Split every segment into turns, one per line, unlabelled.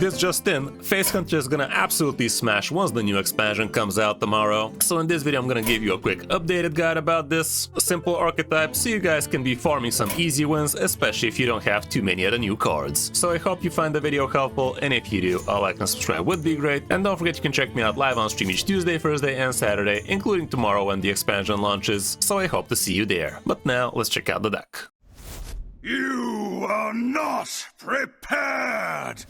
This just in, Face Hunter is gonna absolutely smash once the new expansion comes out tomorrow. So in this video I'm gonna give you a quick updated guide about this, a simple archetype so you guys can be farming some easy wins, especially if you don't have too many of the new cards. So I hope you find the video helpful, and if you do, a like and subscribe would be great. And don't forget you can check me out live on stream each Tuesday, Thursday and Saturday, including tomorrow when the expansion launches, so I hope to see you there. But now let's check out the deck.
You are not prepared!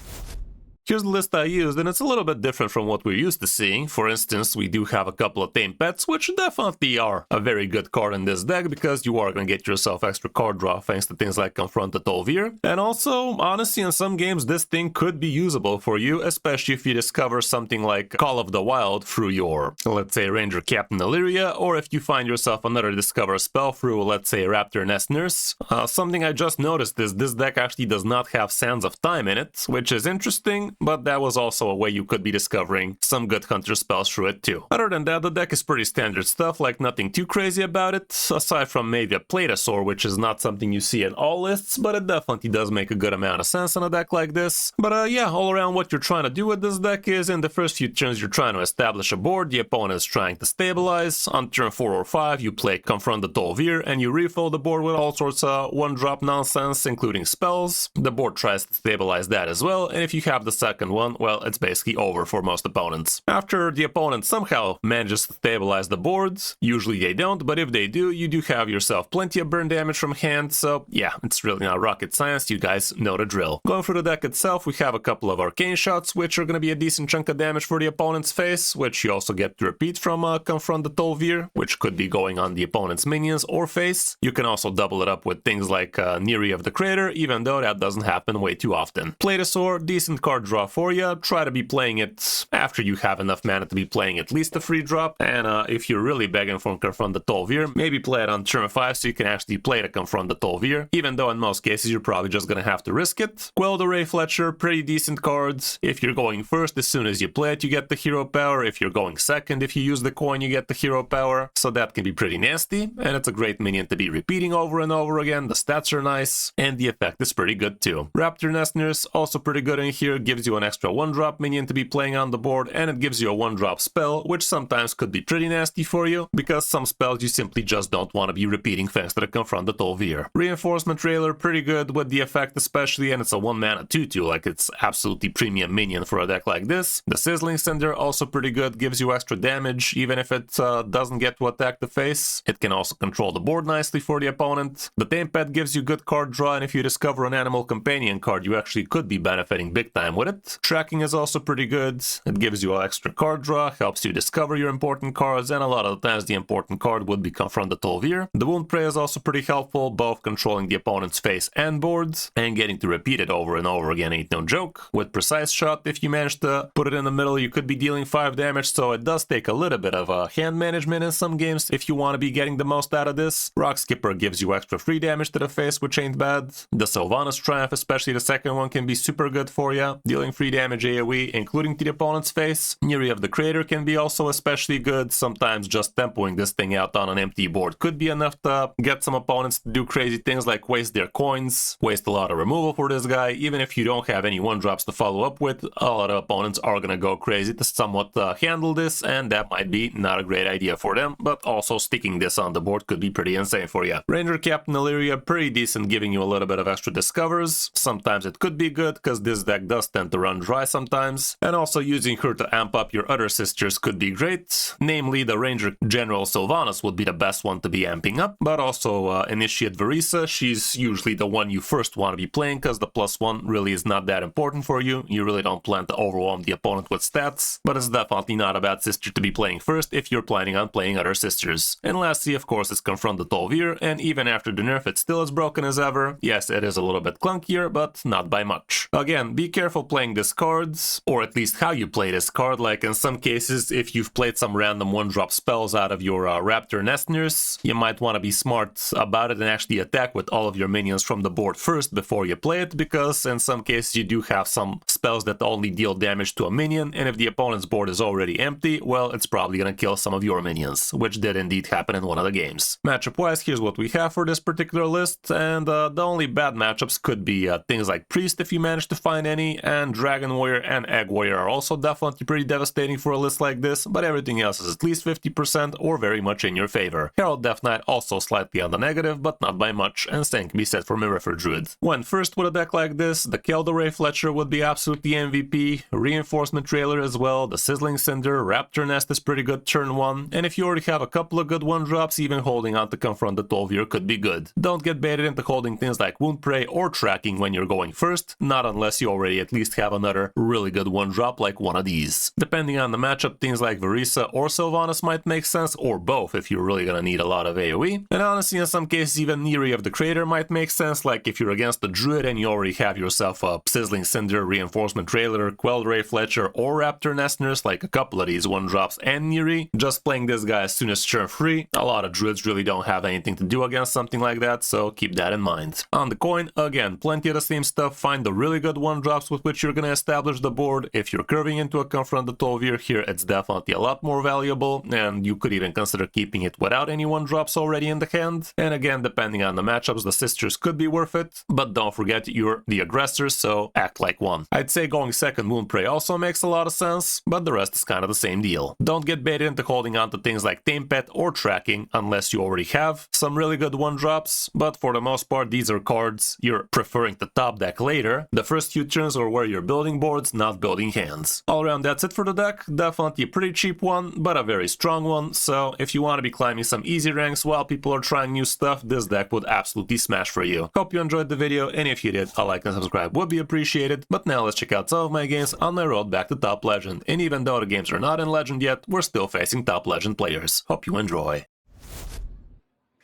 Here's the list I used, and it's a little bit different from what we're used to seeing. For instance, we do have a couple of tame pets, which definitely are a very good card in this deck, because you are going to get yourself extra card draw thanks to things like Confront the Tolvir. And also, honestly, in some games this thing could be usable for you, especially if you discover something like Call of the Wild through your, let's say, Ranger Captain Illyria, or if you find yourself another discover spell through, let's say, Raptor Nest Nurse. Something I just noticed is this deck actually does not have Sands of Time in it, which is interesting, but that was also a way you could be discovering some good hunter spells through it too. Other than that, the deck is pretty standard stuff, like nothing too crazy about it, aside from maybe a Platosaur, which is not something you see in all lists, but it definitely does make a good amount of sense in a deck like this. But yeah, all around what you're trying to do with this deck is, in the first few turns you're trying to establish a board, the opponent is trying to stabilize. On turn 4 or 5 you play Confront the Tolvir, and you refill the board with all sorts of one-drop nonsense, including spells. The board tries to stabilize that as well, and if you have the second one, well, it's basically over for most opponents. After the opponent somehow manages to stabilize the boards, usually they don't, but if they do, you do have yourself plenty of burn damage from hand, so yeah, it's really not rocket science, you guys know the drill. Going through the deck itself, we have a couple of arcane shots, which are going to be a decent chunk of damage for the opponent's face, which you also get to repeat from Confront the Tolvir, which could be going on the opponent's minions or face. You can also double it up with things like Neri of the Crater, even though that doesn't happen way too often. Platosaur, decent card draw for you. Try to be playing it after you have enough mana to be playing at least a free drop, and if you're really begging for Confront the Tolvir, maybe play it on turn 5 so you can actually play to Confront the Tolvir, even though in most cases you're probably just gonna have to risk it. Quell the Ray Fletcher, pretty decent cards. If you're going first, as soon as you play it you get the hero power. If you're going second, if you use the coin you get the hero power, so that can be pretty nasty, and it's a great minion to be repeating over and over again. The stats are nice, and the effect is pretty good too. Raptor Nest Nurse, also pretty good in here, gives you an extra 1-drop minion to be playing on the board, and it gives you a 1-drop spell, which sometimes could be pretty nasty for you, because some spells you simply just don't want to be repeating thanks to the Confront the Tolvir. Reinforcement Railer, pretty good with the effect especially, and it's a 1-mana 2/2, like it's absolutely premium minion for a deck like this. The Sizzling Cinder, also pretty good, gives you extra damage, even if it doesn't get to attack the face. It can also control the board nicely for the opponent. The Tame Pet gives you good card draw, and if you discover an Animal Companion card, you actually could be benefiting big time with it. Tracking is also pretty good. It gives you an extra card draw, helps you discover your important cards, and a lot of the times the important card would be Confront the Tolvir. The Wound Prey is also pretty helpful, both controlling the opponent's face and boards, and getting to repeat it over and over again ain't no joke. With Precise Shot, if you manage to put it in the middle, you could be dealing 5 damage, so it does take a little bit of hand management in some games if you want to be getting the most out of this. Rock Skipper gives you extra free damage to the face, which ain't bad. The Sylvanas Triumph, especially the second one, can be super good for you, dealing free damage AoE, including to the opponent's face. Neri of the Crater can be also especially good. Sometimes just tempoing this thing out on an empty board could be enough to get some opponents to do crazy things like waste their coins, waste a lot of removal for this guy. Even if you don't have any 1-drops to follow up with, a lot of opponents are gonna go crazy to somewhat handle this, and that might be not a great idea for them, but also sticking this on the board could be pretty insane for you. Ranger Captain Illyria, pretty decent, giving you a little bit of extra discovers. Sometimes it could be good, because this deck does tend to run dry sometimes, and also using her to amp up your other sisters could be great. Namely, the Ranger General Sylvanas would be the best one to be amping up, but also Initiate Verisa, she's usually the one you first want to be playing, because the +1 really is not that important for you. You really don't plan to overwhelm the opponent with stats, but it's definitely not a bad sister to be playing first if you're planning on playing other sisters. And lastly, of course, is Confront the Tolvir, and even after the nerf it's still as broken as ever. Yes, it is a little bit clunkier, but not by much. Again, be careful playing this cards, or at least how you play this card. Like in some cases, if you've played some random 1-drop spells out of your Raptor Nest Nurse, you might want to be smart about it and actually attack with all of your minions from the board first before you play it, because in some cases you do have some spells spells that only deal damage to a minion, and if the opponent's board is already empty, well, it's probably gonna kill some of your minions, which did indeed happen in one of the games. Matchup-wise, here's what we have for this particular list, and the only bad matchups could be things like Priest if you manage to find any, and Dragon Warrior and Egg Warrior are also definitely pretty devastating for a list like this, but everything else is at least 50% or very much in your favor. Herald Death Knight also slightly on the negative, but not by much, and same can be said for Mirror Druid. When first with a deck like this, the Kelder Fletcher would be absolutely MVP, Reinforcement Trailer as well, the Sizzling Cinder, Raptor Nest is pretty good turn 1, and if you already have a couple of good 1-drops, even holding on to Confront the Tol'vir could be good. Don't get baited into holding things like Wound Prey or Tracking when you're going first, not unless you already at least have another really good 1-drop like one of these. Depending on the matchup, things like Verisa or Sylvanas might make sense, or both if you're really gonna need a lot of AoE, and honestly in some cases even Neri of the Crater might make sense, like if you're against the Druid and you already have yourself a Sizzling Cinder, Reinforcement Trailer, Quel'Ray Fletcher, or Raptor Nest Nurse, like a couple of these 1-drops and Neri, just playing this guy as soon as turn 3, a lot of Druids really don't have anything to do against something like that, so keep that in mind. On the coin, again, plenty of the same stuff, find the really good 1-drops with which you're gonna establish the board. If you're curving into a Confront the Tol'vir here, it's definitely a lot more valuable, and you could even consider keeping it without any 1-drops already in the hand. And again, depending on the matchups, the Sisters could be worth it, but don't forget you're the aggressor, so act like one. I'd say going second Wound Prey also makes a lot of sense, but the rest is kind of the same deal. Don't get baited into holding on to things like Tame Pet or Tracking unless you already have some really good 1-drops, but for the most part these are cards you're preferring to top deck later. The first few turns are where you're building boards, not building hands. All around, that's it for the deck. Definitely a pretty cheap one, but a very strong one, so if you want to be climbing some easy ranks while people are trying new stuff, this deck would absolutely smash for you. Hope you enjoyed the video, and if you did, a like and subscribe would be appreciated. But now let's check out some of my games on my road back to Top Legend, and even though the games are not in Legend yet, we're still facing Top Legend players. Hope you enjoy.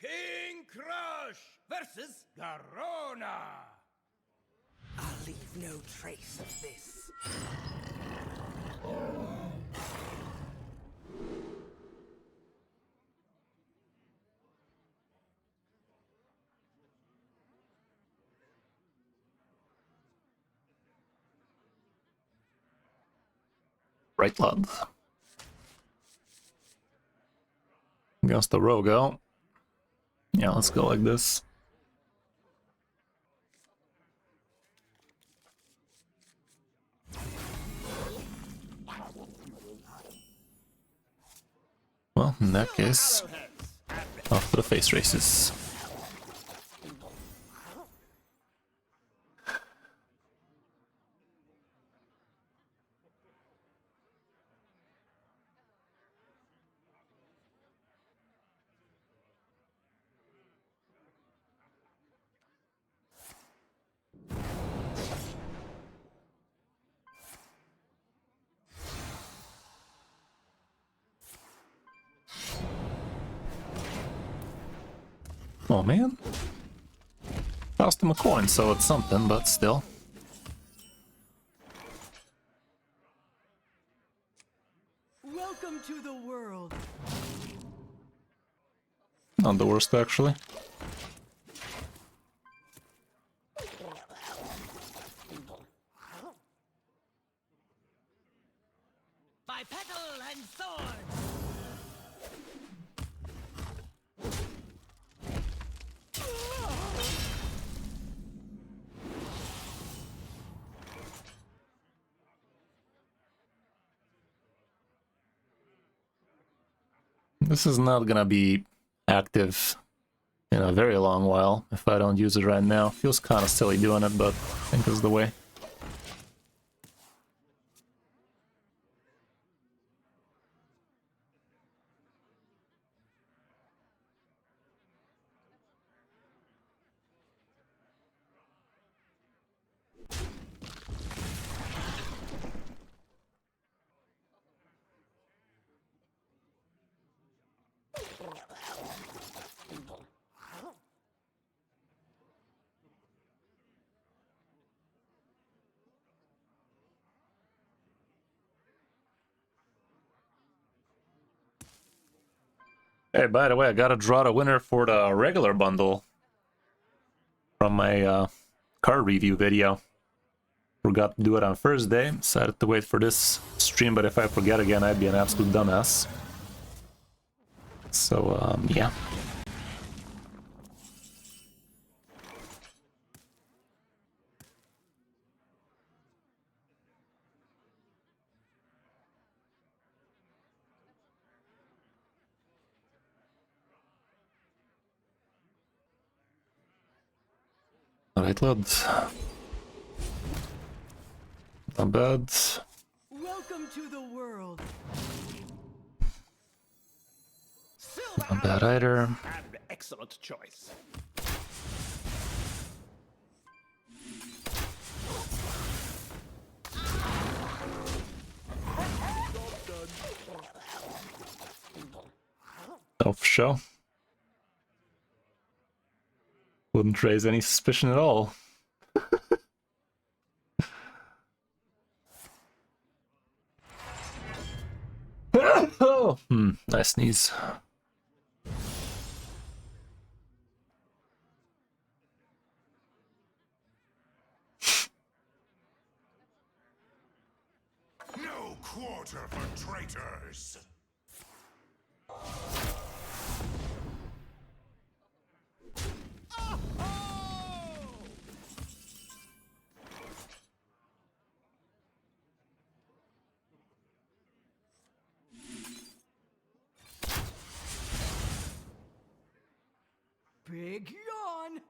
King Crush versus Garona.
I'll leave no trace of this.
Right, lad. Against the Rogo. Yeah, let's go like this. Well, in that case, off to the face races. Oh man. Cost him a coin, so it's something, but still.
Welcome to the world.
Not the worst, actually.
By petal and sword.
This is not gonna be active in a very long while if I don't use it right now. Feels kind of silly doing it, but I think it's the way. Hey, by the way, I gotta draw the winner for the regular bundle from my card review video. Forgot to do it on Thursday. Decided to wait for this stream, but if I forget again, I'd be an absolute dumbass. So, yeah. Alright, lads. Not bad.
Welcome to the world.
Not bad either.
An excellent choice.
Oh, for sure. Wouldn't raise any suspicion at all. Oh, nice sneeze.
No quarter for traitors.
Big yawn.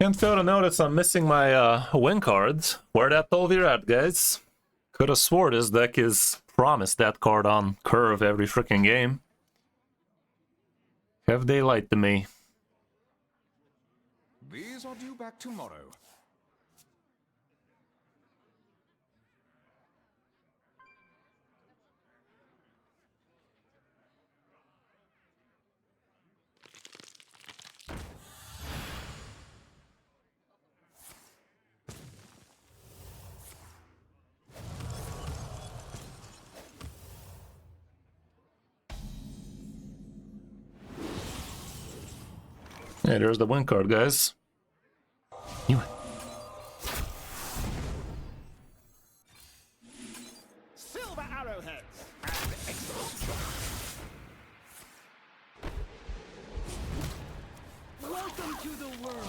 Can't fail to notice I'm missing my win cards. Where that Tolvir at, guys? Could have swore this deck is promised that card on curve every freaking game. Have they lied to me?
These are due back tomorrow.
Hey, there's the win card, guys. Knew it.
Silver arrowheads. An excellent choice.
Welcome to the world.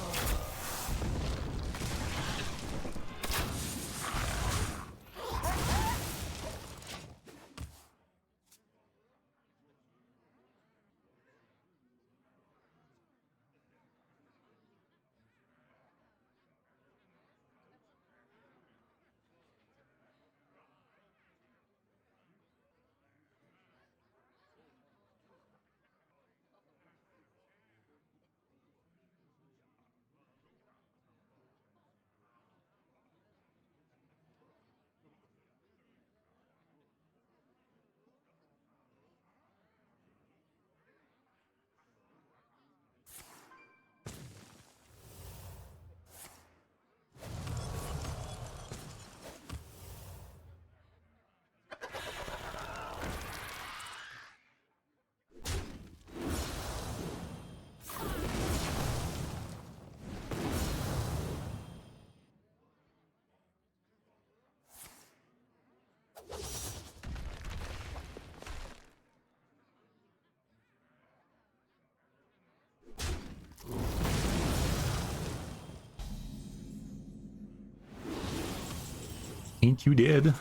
Ain't you dead?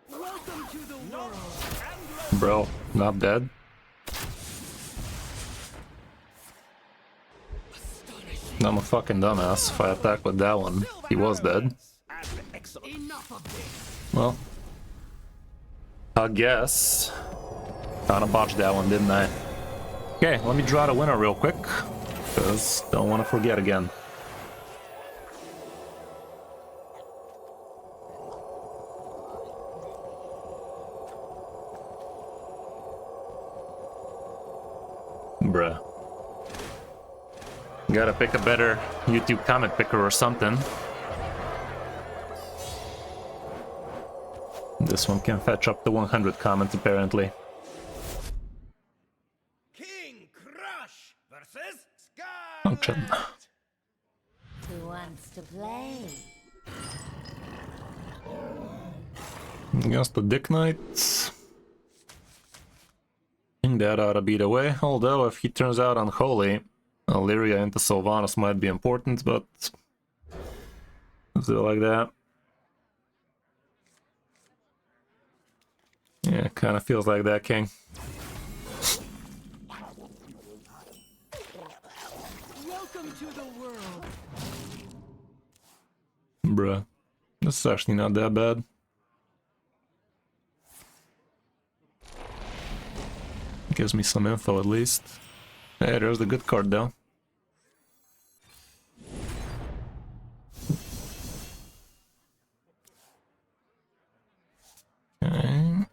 Welcome to the world.
Bro, not dead. I'm a fucking dumbass. If I attack with that one, he was dead.
An excellent.
Enough of this.
Well, I guess. Kinda botched that one, didn't I? Okay, let me draw the winner real quick, because don't want to forget again. Bruh. Gotta pick a better YouTube comment picker or something. This one can fetch up to 100 comments apparently.
King Crush versus
Function.
Scarlet.
Who wants to play?
Against the Dick Knights. I think that ought to be the way, although if he turns out unholy, Illyria into Sylvanas might be important, but let's do it like that. Yeah, kinda feels like that, King.
Welcome to the world.
Bruh. This is actually not that bad. Gives me some info at least. Hey, there's the good card though. Okay.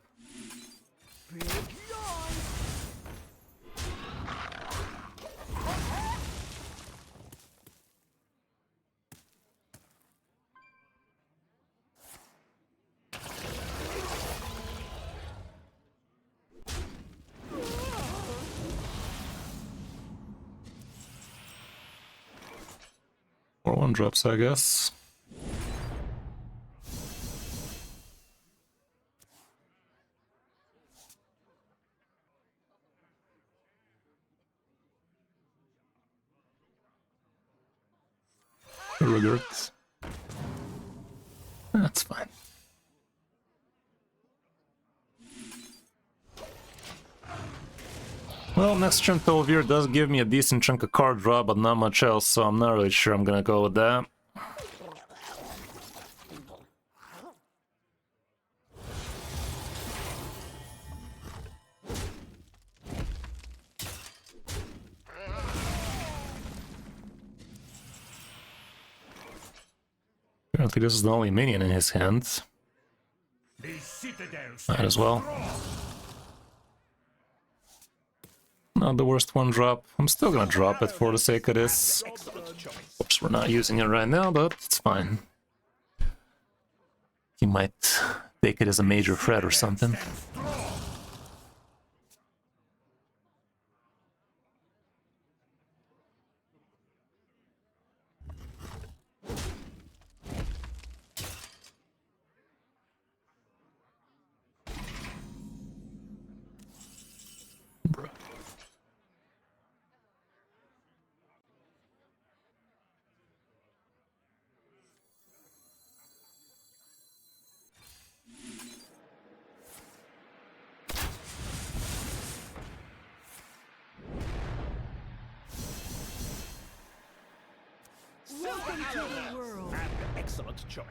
Or one drops, I guess. Regrets. That's fine. Well, next turn Tolvir does give me a decent chunk of card draw, but not much else, so I'm not really sure I'm gonna go with that. Apparently this is the only minion in his hand.
The citadel
Might as well. Not the worst one drop. I'm still gonna drop it for the sake of this. Oops, we're not using it right now, but it's fine. He might take it as a major threat or something. Bruh.
Welcome to the world.
An excellent choice.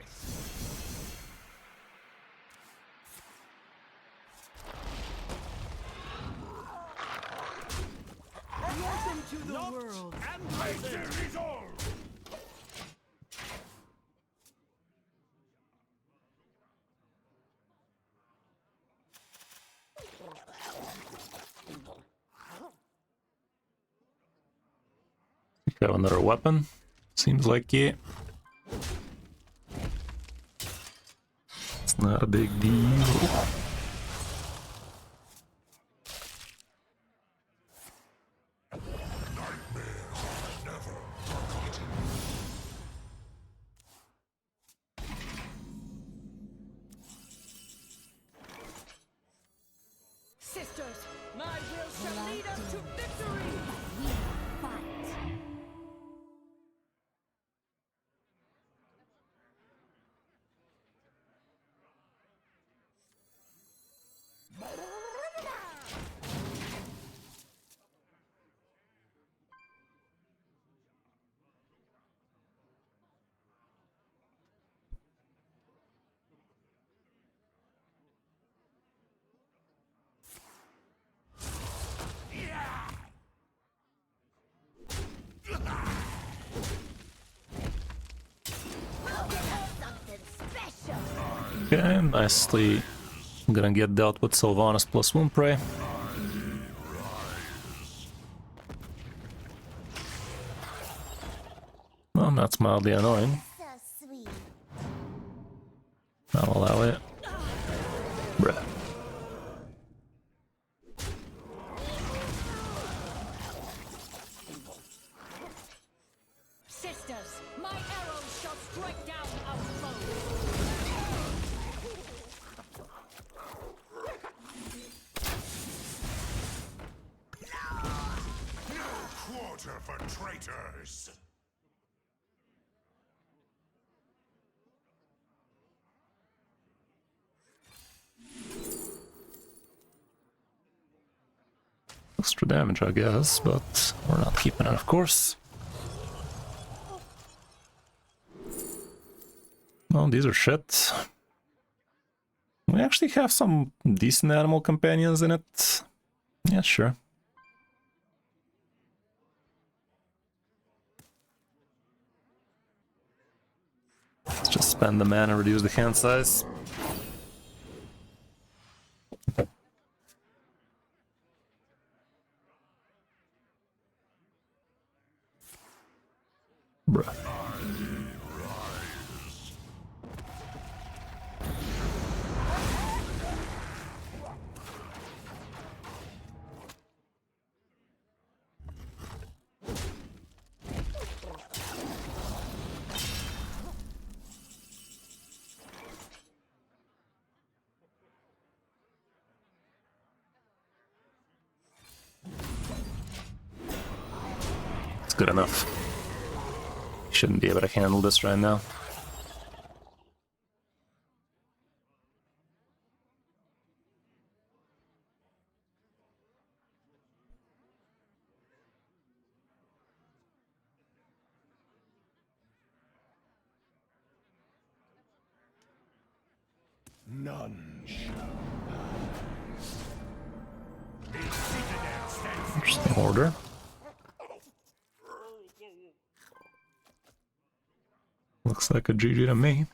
Welcome to the world.
And resolve.
Got another weapon. Seems like it. It's not a big deal.
Sisters, my will shall lead us to victory. We fight.
Okay, nicely. I'm gonna get dealt with Sylvanas plus Woundspray. Well, that's mildly annoying.
So sweet.
I'll allow it.
traitors!
Extra damage, I guess, but we're not keeping it, of course. Oh, these are shit. We actually have some decent animal companions in it. Yeah, sure. Let's just spend the mana, reduce the hand size. Bruh. It's good enough. Shouldn't be able to handle this right now.
None shall rise. The citadel stands
Interesting order. Looks like a GG to me.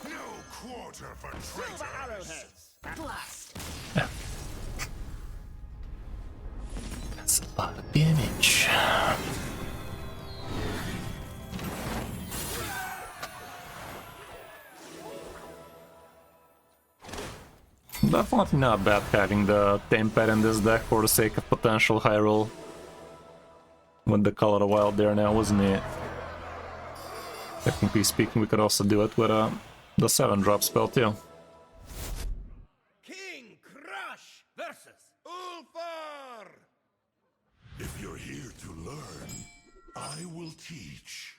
no quarter for traitors!
Silver arrowheads! Blast!
That's a lot of damage. Definitely not bad having the tame pet in this deck for the sake of potential high roll. With the Call of the Wild there now, wasn't it? Technically speaking, we could also do it with the 7-drop spell too.
King Crush versus Ulfar!
If you're here to learn, I will teach.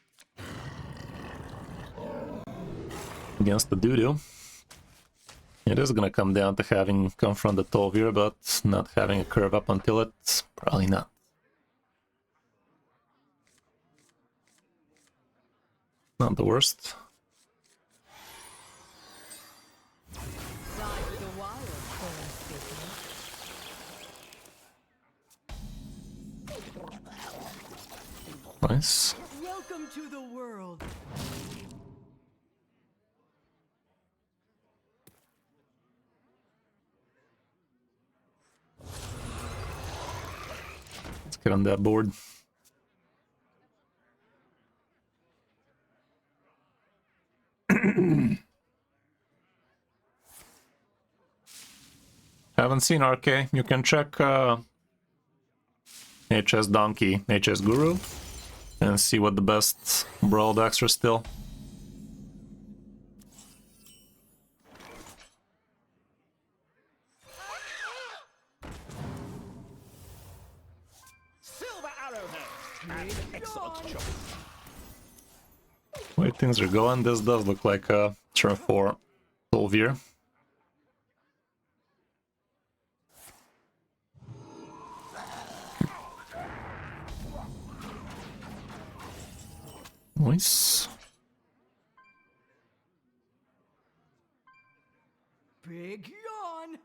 Against the doo-doo. It is gonna come down to having confront the Tolvir, but not having a curve up until it. Probably not. Not the worst.
Side with the wild,
Nice.
welcome to the world.
Let's get on that board. Haven't seen RK. You can check HS Donkey, HS Guru, and see what the best brawl decks are still.
Silver arrowheads! An excellent choice.
Way things are going, this does look like a turn 4 Tolvir. Nice.
Big yawn.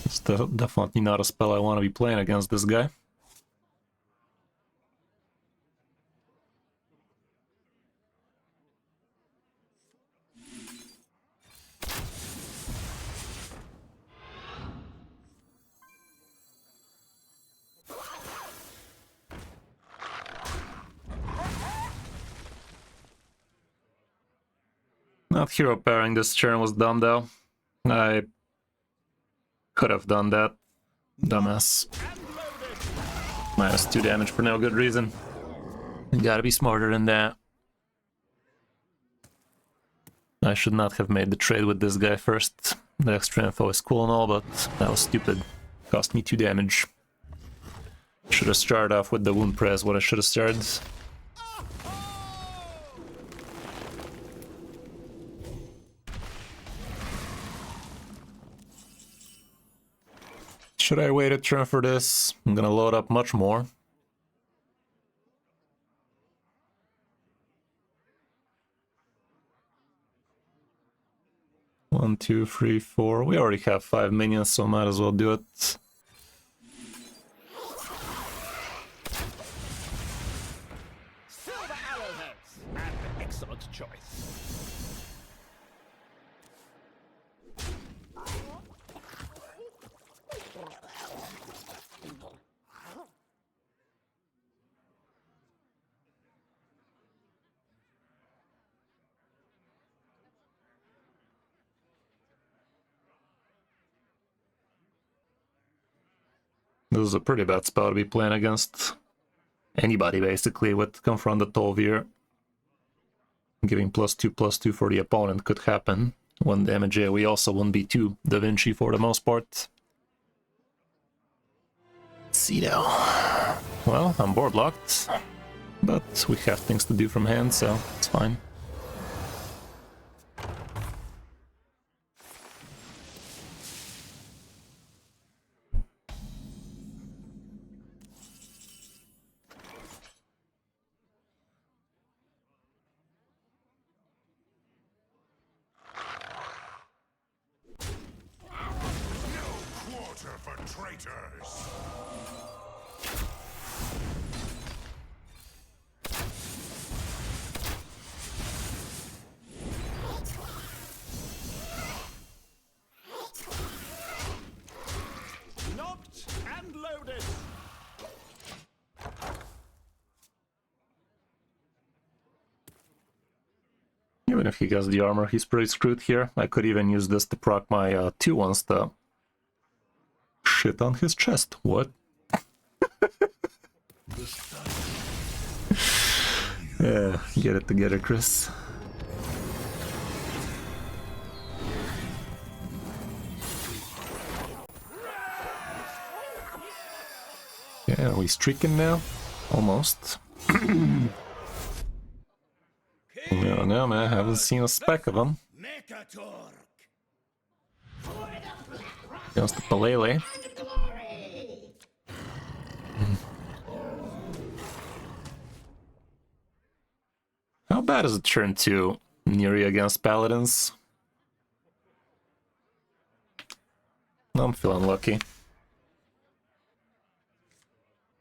It's definitely not a spell I want to be playing against this guy. Not hero pairing this turn was dumb though. I could have done that. Dumbass. -2 damage for no good reason. You gotta be smarter than that. I should not have made the trade with this guy first. The extra info is cool and all, but that was stupid. Cost me 2 damage. Should have started off with the wound press, what I should have started. Should I wait a turn for this? I'm gonna load up much more. One, two, three, four. We already have 5 minions, so might as well do it.
Silver arrowheads, an excellent choice.
This is a pretty bad spell to be playing against anybody, basically, with Confront the Tolvir. Giving +2/+2 for the opponent could happen. 1 damage AoE also 1v2 Da Vinci for the most part. Let's see now. Well, I'm board locked, but we have things to do from hand, so it's fine.
Quarter for traitors.
Knocked and loaded.
Even if he gets the armor, he's pretty screwed here. I could even use this to proc my 2/1 to shit on his chest. What? Yeah, get it together, Kris. Yeah, are we streaking now? Almost. No, no, man, I haven't seen a speck of them. Just the Palele. How bad is it turn 2 Neri against Paladins? I'm feeling lucky.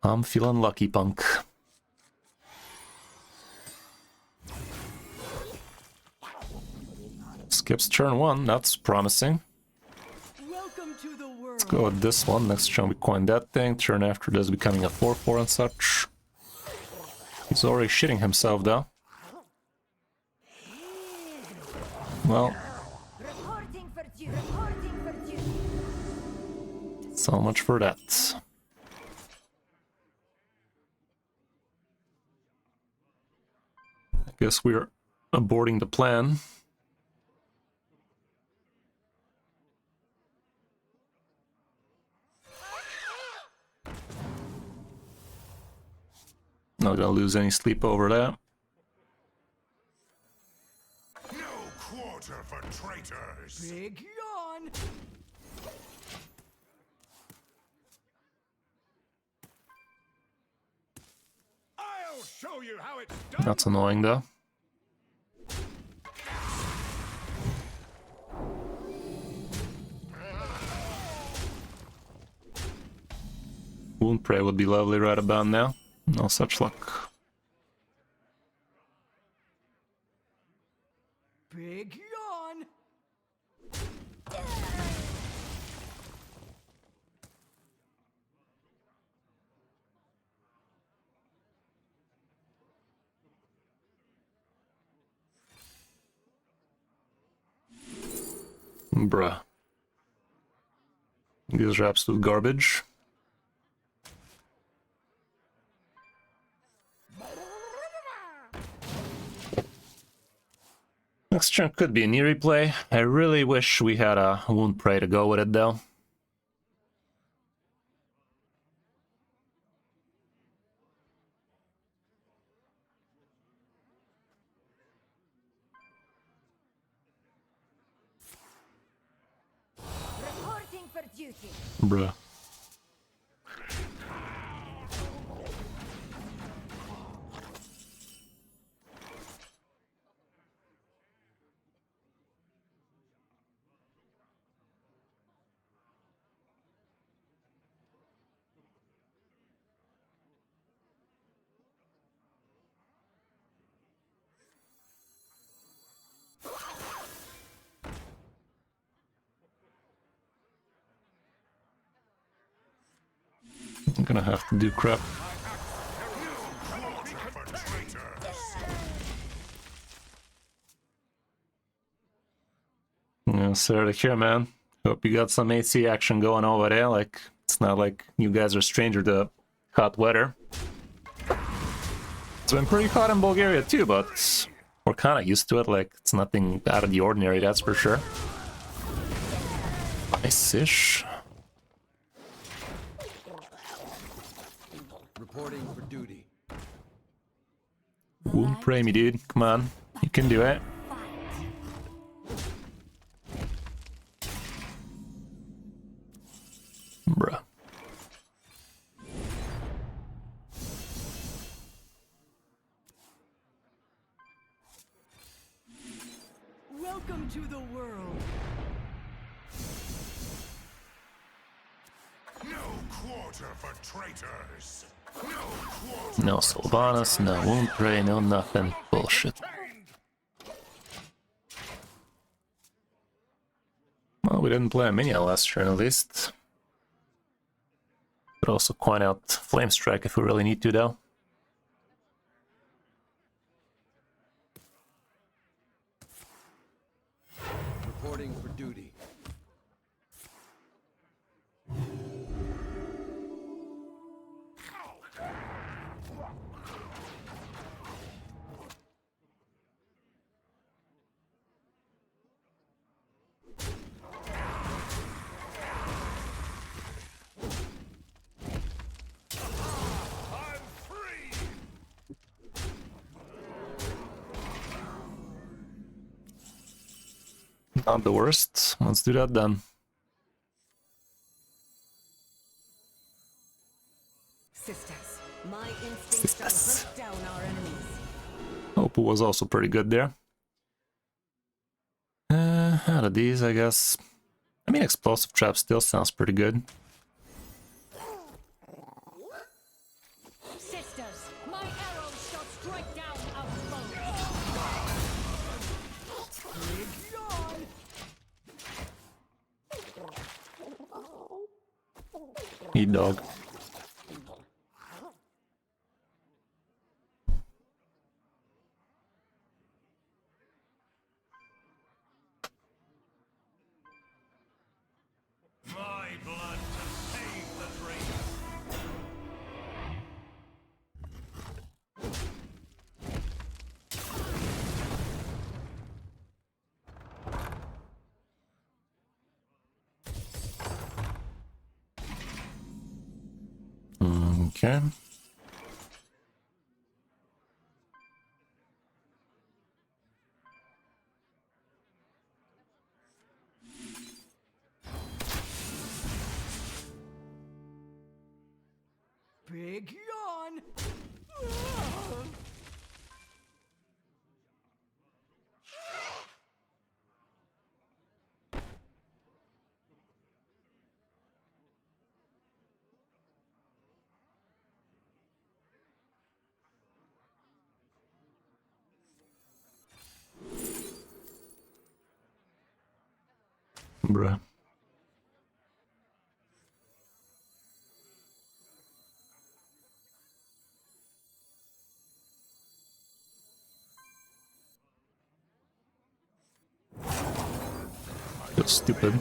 I'm feeling lucky, punk. Skips turn 1, that's promising.
Welcome to the world.
Let's go with this one. Next turn we coin that thing. Turn after this becoming a 4/4 and such. He's already shitting himself though. Well,
Reporting for duty. Reporting for duty.
so much for that. I guess we're aborting the plan. Not gonna lose any sleep over that.
No quarter for traitors.
Big yawn.
I'll show you how it's done.
That's annoying though. Wound Prey would be lovely right about now. No such luck.
Big yawn.
Bruh. These are absolute garbage. Next turn could be an eerie play. I really wish we had a Wound Prey to go with it though.
Reporting for duty.
Bruh. I'm gonna have to do crap. Yeah, sorry to hear, man. Hope you got some AC action going over there. Like, it's not like you guys are stranger to hot weather. It's been pretty hot in Bulgaria too, but we're kind of used to it. Like, it's nothing out of the ordinary, that's for sure. Nice-ish.
Reporting for duty.
Wound Prey me, dude. Come on. You can do it. Bruh.
Welcome to the world.
No quarter for traitors. No quarter.
No Sylvanas, no Wound Prey, no nothing. Bullshit. Well, we didn't play a minion last turn at least. Could also coin out Flame Strike if we really need to, though.
Reporting for duty.
I'm free!
Not the worst. Let's do that then.
Sisters, my instincts shall hunt down our enemies.
Opal was also pretty good there. Out of these, I guess. I mean, Explosive Trap still sounds pretty good.
Sisters, my arrows shall strike down our foes.
Eat dog.
My blood to save the traitor!
Okay.
Big yawn.
Bruh. Feels stupid.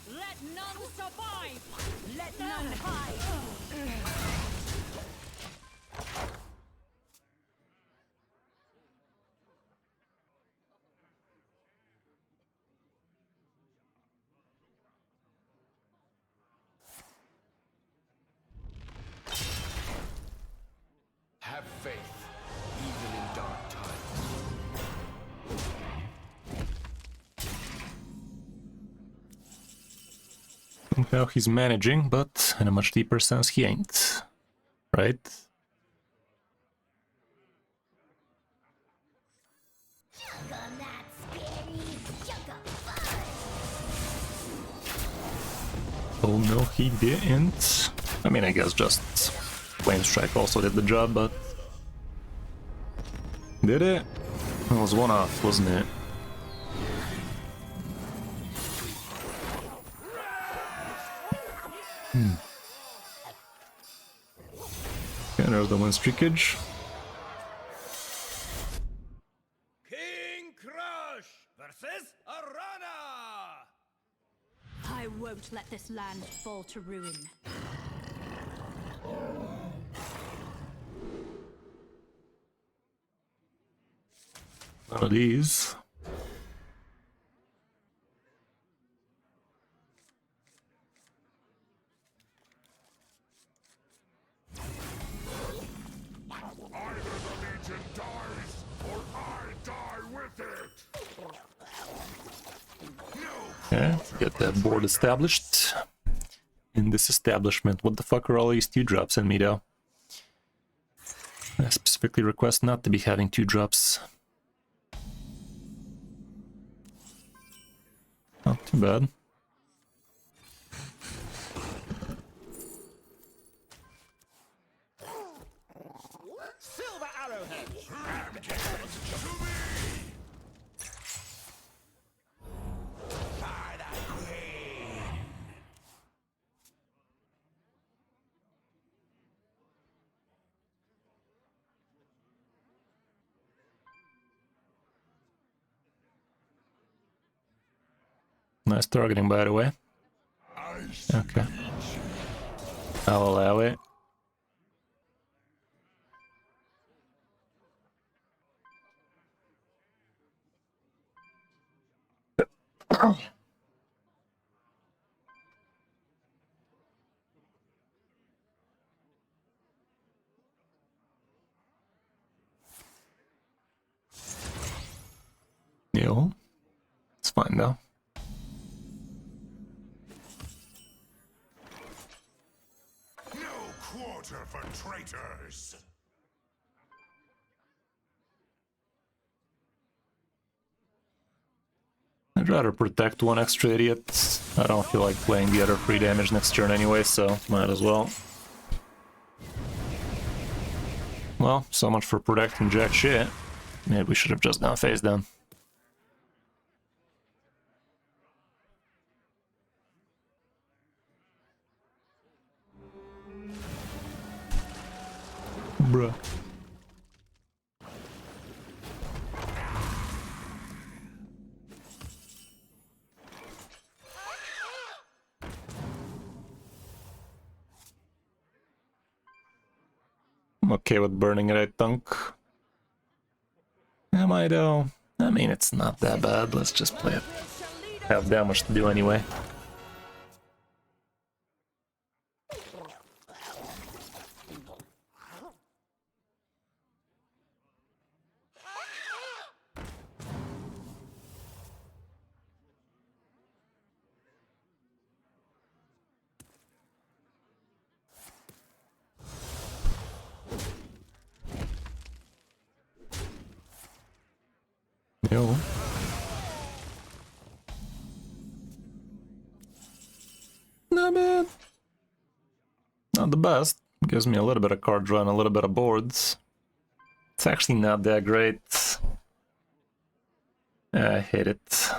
Let none survive. Let none hide.
Have faith, even in dark times.
Somehow he's managing, but in a much deeper sense he ain't. Right? Oh no, he didn't. I mean, I guess just Flame Strike also did the job, but... Did it? It was one off, wasn't it? Okay, there's the win streakage.
King Crush versus Arana!
I won't let this land fall to ruin.
One of these.
Either the Legion dies, or I die with it!
Okay, get that board established. In this establishment, what the fuck are all these 2-drops in me though? I specifically request not to be having 2-drops. Not too bad.
Silver arrowhead!
Nice targeting, by the way. Okay. I'll allow it. Yo. It's fine though.
No quarter for traitors!
I'd rather protect one extra idiot. I don't feel like playing the other 3 damage next turn anyway, so might as well. Well, so much for protecting jack shit. Maybe we should have just gone face down. Bruh. I'm okay with burning it, I think. Am I though? I mean, it's not that bad. Let's just play it. Have that much to do anyway. Yo. Not bad. Not the best. Gives me a little bit of card draw and a little bit of boards. It's actually not that great. I hate it.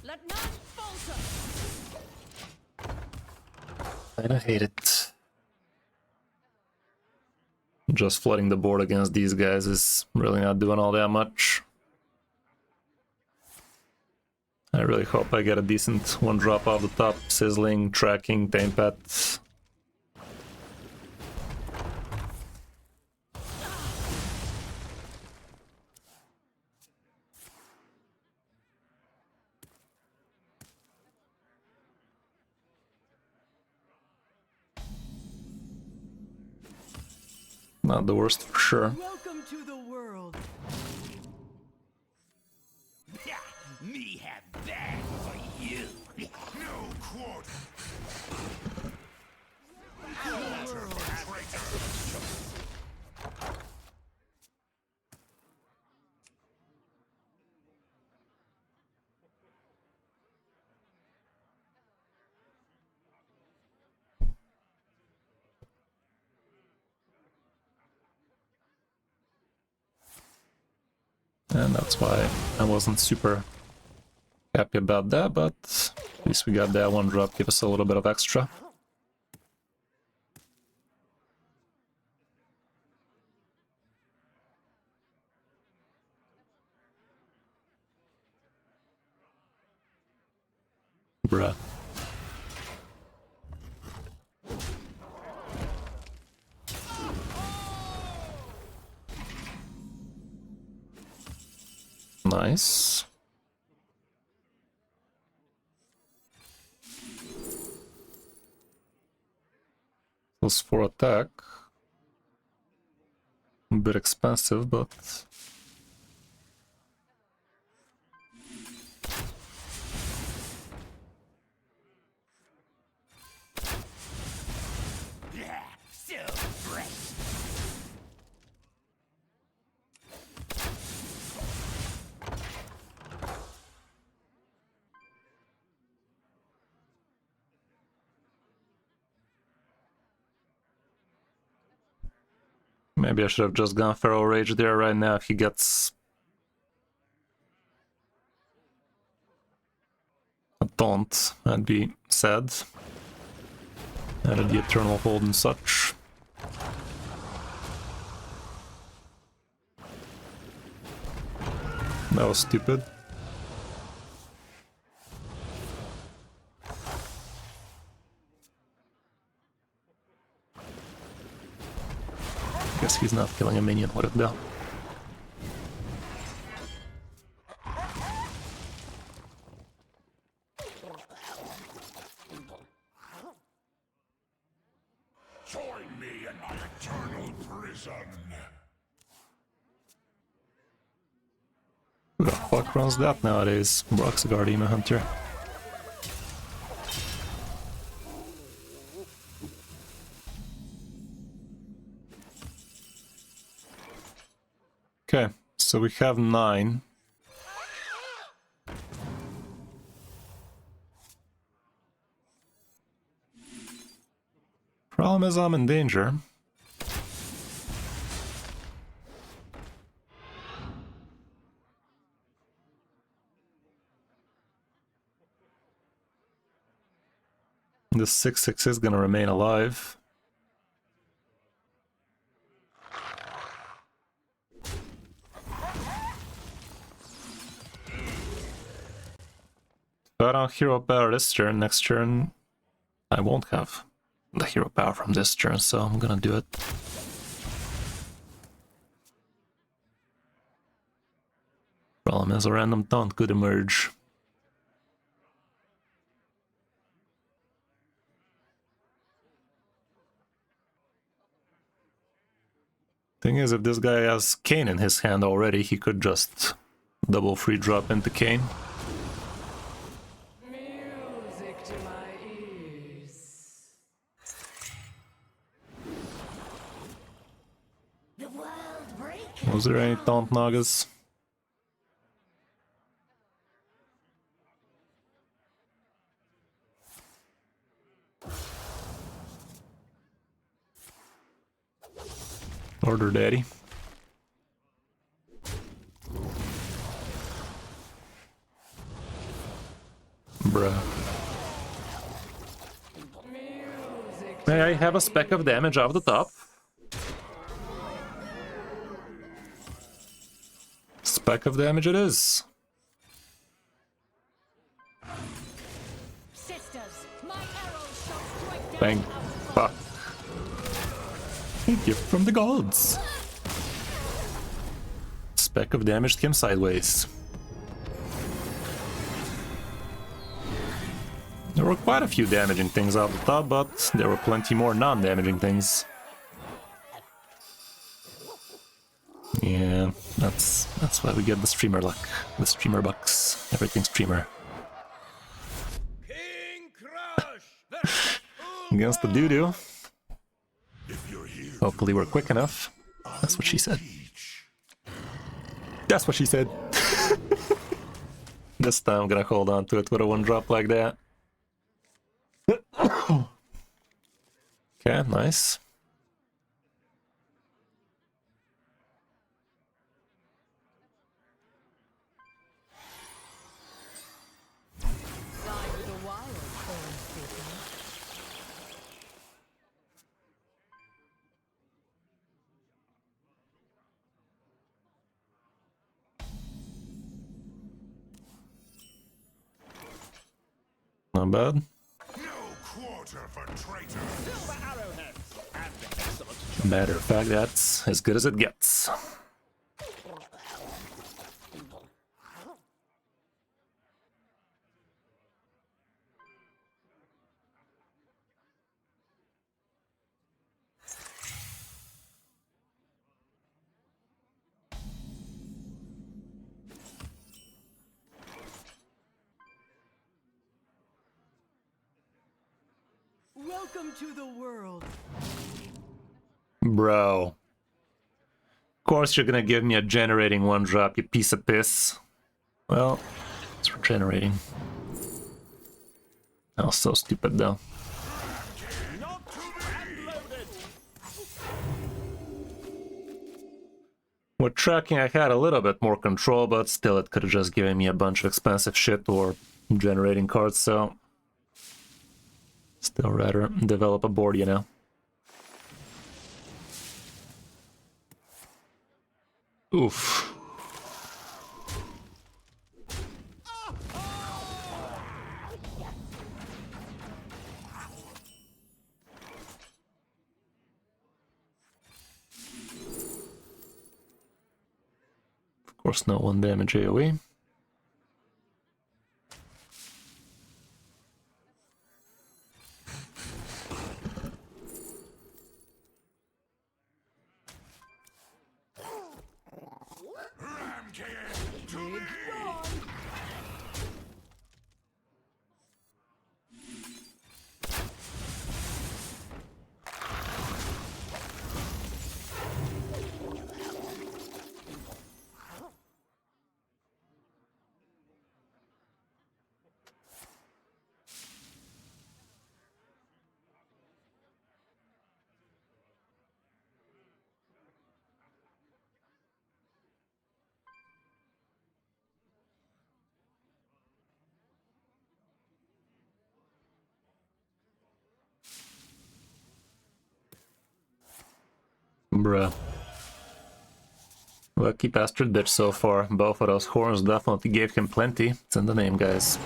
Let none falter.
I hate it. just flooding the board against these guys is really not doing all that much. I really hope I get a decent one drop off the top, sizzling, tracking, tame pet. Not the worst for sure.
Welcome to the world.
Me have that for you.
No quote.
And that's why I wasn't super happy about that, but at least we got that one drop, give us a little bit of extra. Bruh. Nice. Plus 4 attack. A bit expensive, but...
Yeah, so fresh.
Maybe I should have just gone Feral Rage there right now if he gets... a taunt. I'd be sad. Added the Eternal Hold and such. That was stupid. Guess he's not killing a minion with it though.
Join me in my eternal prison.
Who the fuck runs that nowadays? Broxigard Demon Hunter. Okay, so we have 9. Problem is I'm in danger. The 6/6 is gonna remain alive. If I don't hero power this turn, next turn I won't have the hero power from this turn, so I'm gonna do it. Problem is a random taunt could emerge. Thing is, if this guy has Kayn in his hand already, he could just double free drop into Kayn.
Music to my ears.
The world breaks.
Was there any taunt Nagas? Order daddy. Bruh. May I have a speck of damage off the top? Speck of damage it is.
Sisters, my arrows shall strike down
Thank
our
fuck. A gift from the gods. Speck of damage came sideways. There were quite a few damaging things off the top, but there were plenty more non-damaging things. Yeah, that's why we get the streamer luck, the streamer bucks, everything streamer.
King Crush!
Against the doo-doo.
If you're here,
Hopefully we're quick enough. That's what she said. That's what she said. This time I'm gonna hold on to it with a one drop like that. Okay, nice.
Side with the wild, Orange Speaker.
Not bad.
no quarter for traitors.
Silver arrowheads and excellent.
Matter of fact, that's as good as it gets.
Welcome to the world.
Bro. Of course you're gonna give me a generating one drop, you piece of piss. Well, it's regenerating. That was so stupid though.
Not and loaded.
With tracking I had a little bit more control, but still it could have just given me a bunch of expensive shit or generating cards, so... Still rather develop a board, you know. Oof. Of course, not one damage AoE. Bruh. Lucky bastard bitch so far. Both of those horns definitely gave him plenty. It's in the name, guys.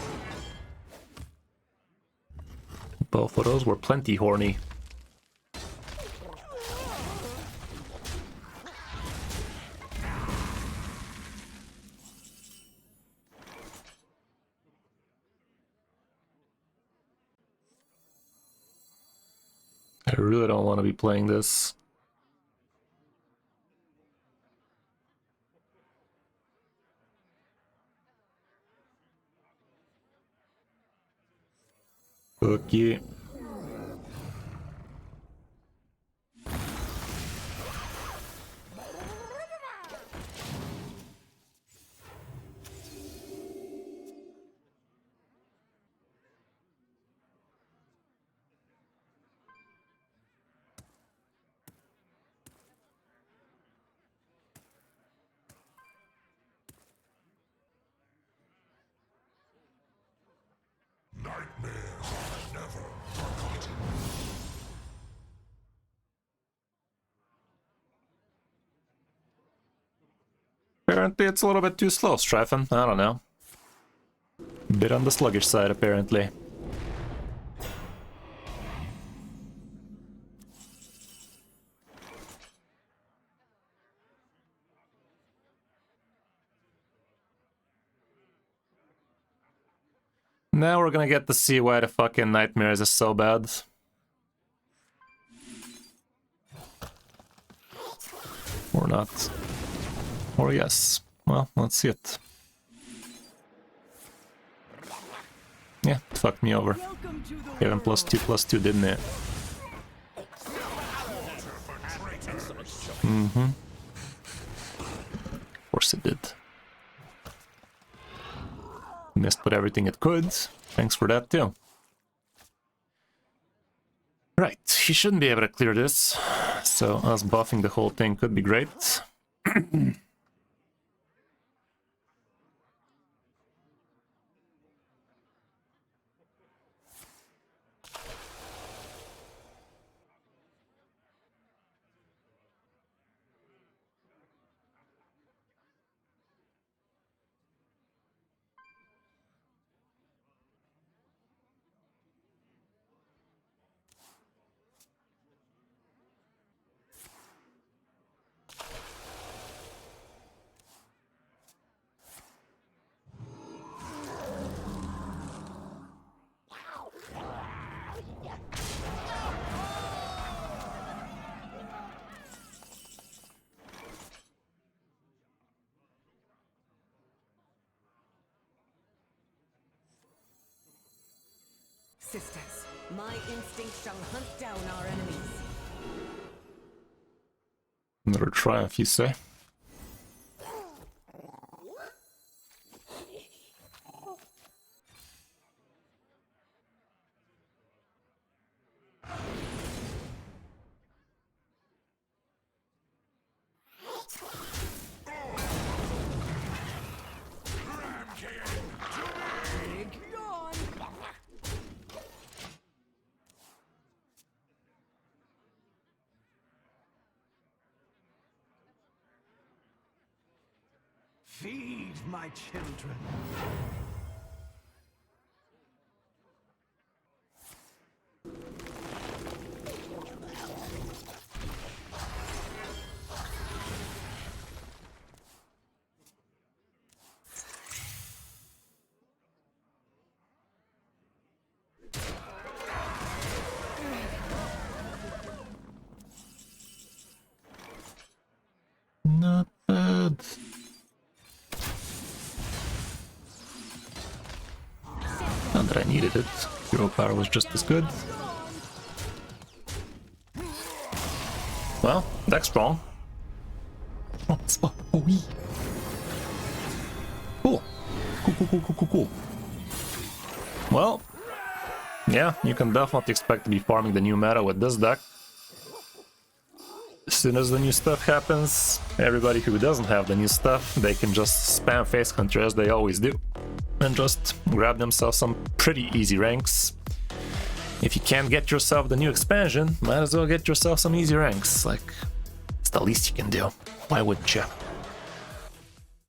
Both of those were plenty horny. I really don't want to be playing this. Okay.
Nightmares are never
Apparently it's a little bit too slow, Strifen. I don't know. Bit on the sluggish side, apparently. Now we're gonna get to see why the fucking Nightmares is so bad. Or not. Or yes. Well, let's see it. Yeah, it fucked me over. Gave him +2/+2, didn't it? Mm-hmm. Of course it did. Missed with everything it could. Thanks for that too. Right, he shouldn't be able to clear this. So us buffing the whole thing could be great.
Sisters, my instinct shall hunt down our enemies.
Another triumph, you say?
Feed my children.
Not bad. Not that I needed it. Hero power was just as good. Well, deck's strong. Oh, wee. Cool. Cool. Well, yeah, you can definitely expect to be farming the new meta with this deck. As soon as the new stuff happens, everybody who doesn't have the new stuff, they can just spam face hunter as they always do. And just grab themselves some pretty easy ranks. If you can't get yourself the new expansion, might as well get yourself some easy ranks. Like, it's the least you can do. Why wouldn't you?